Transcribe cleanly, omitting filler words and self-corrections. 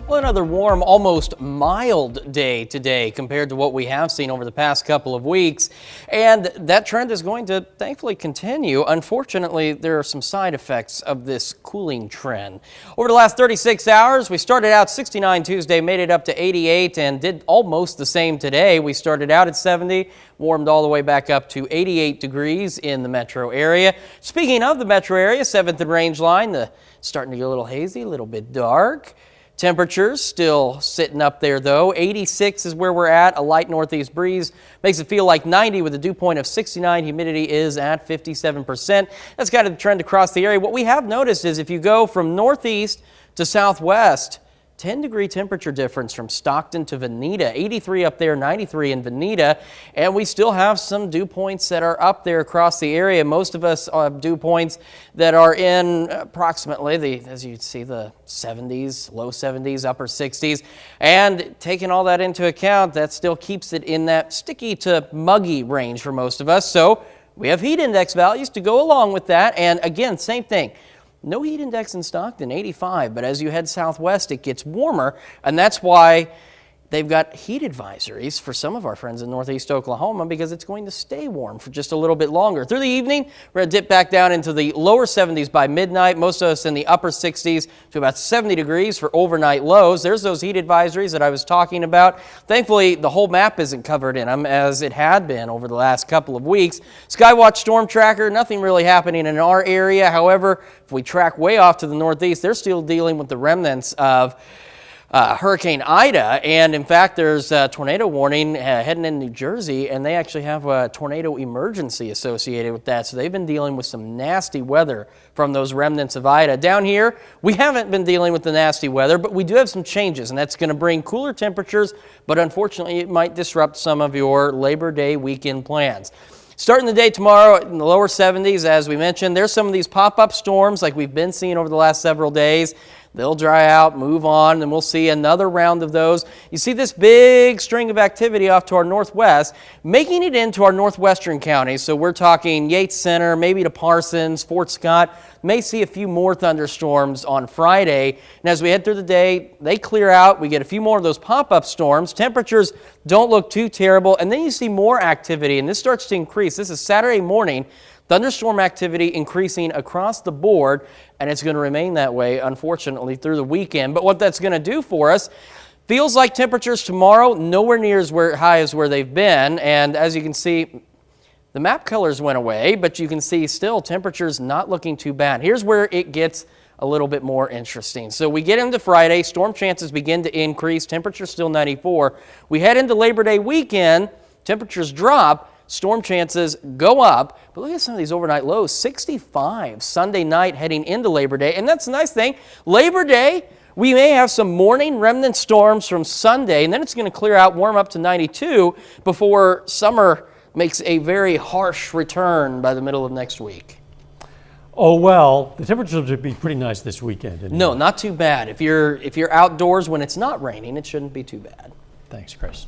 Well, another warm, almost mild day today compared to what we have seen over the past couple of weeks. And that trend is going to thankfully continue. Unfortunately, there are some side effects of this cooling trend. Over the last 36 hours, we started out 69 Tuesday, made it up to 88, and did almost the same today. We started out at 70, warmed all the way back up to 88 degrees in the metro area. Speaking of the metro area, 7th and Range line, starting to get a little hazy, a little bit dark. Temperatures still sitting up there though. 86 is where we're at. A light northeast breeze makes it feel like 90 with a dew point of 69. Humidity is at 57%. That's kind of the trend across the area. What we have noticed is if you go from northeast to southwest, 10-degree temperature difference from Stockton to Veneta, 83 up there, 93 in Veneta, and we still have some dew points that are up there across the area. Most of us have dew points that are in approximately, as you see, the 70s, low 70s, upper 60s, and taking all that into account, that still keeps it in that sticky to muggy range for most of us. So we have heat index values to go along with that, and again, same thing. No heat index in Stockton, 85, but as you head southwest, it gets warmer, and that's why they've got heat advisories for some of our friends in northeast Oklahoma because it's going to stay warm for just a little bit longer. Through the evening, we're going to dip back down into the lower 70s by midnight. Most of us in the upper 60s to about 70 degrees for overnight lows. There's those heat advisories that I was talking about. Thankfully, the whole map isn't covered in them as it had been over the last couple of weeks. Skywatch Storm Tracker, nothing really happening in our area. However, if we track way off to the northeast, they're still dealing with the remnants of Hurricane Ida, and in fact there's a tornado warning heading in New Jersey, and they actually have a tornado emergency associated with that, so they've been dealing with some nasty weather from those remnants of Ida. Down here, we haven't been dealing with the nasty weather, but we do have some changes, and that's going to bring cooler temperatures, but unfortunately it might disrupt some of your Labor Day weekend plans. Starting the day tomorrow in the lower 70s, as we mentioned, there's some of these pop-up storms like we've been seeing over the last several days. They'll dry out, move on, and we'll see another round of those. You see this big string of activity off to our northwest, making it into our northwestern counties. So we're talking Yates Center, maybe to Parsons, Fort Scott. May see a few more thunderstorms on Friday. And as we head through the day, they clear out. We get a few more of those pop-up storms. Temperatures don't look too terrible. And then you see more activity, and this starts to increase. This is Saturday morning. Thunderstorm activity increasing across the board, and it's going to remain that way, unfortunately, through the weekend. But what that's going to do for us, feels like temperatures tomorrow nowhere near as high as where they've been. And as you can see, the map colors went away, but you can see still temperatures not looking too bad. Here's where it gets a little bit more interesting. So we get into Friday, storm chances begin to increase, temperatures still 94. We head into Labor Day weekend, temperatures drop, storm chances go up, but look at some of these overnight lows, 65 Sunday night heading into Labor Day. And that's the nice thing, Labor Day, we may have some morning remnant storms from Sunday, and then it's going to clear out, warm up to 92 before summer makes a very harsh return by the middle of next week. Oh, well, the temperatures would be pretty nice this weekend. No, not too bad. If you're outdoors when it's not raining, it shouldn't be too bad. Thanks, Chris.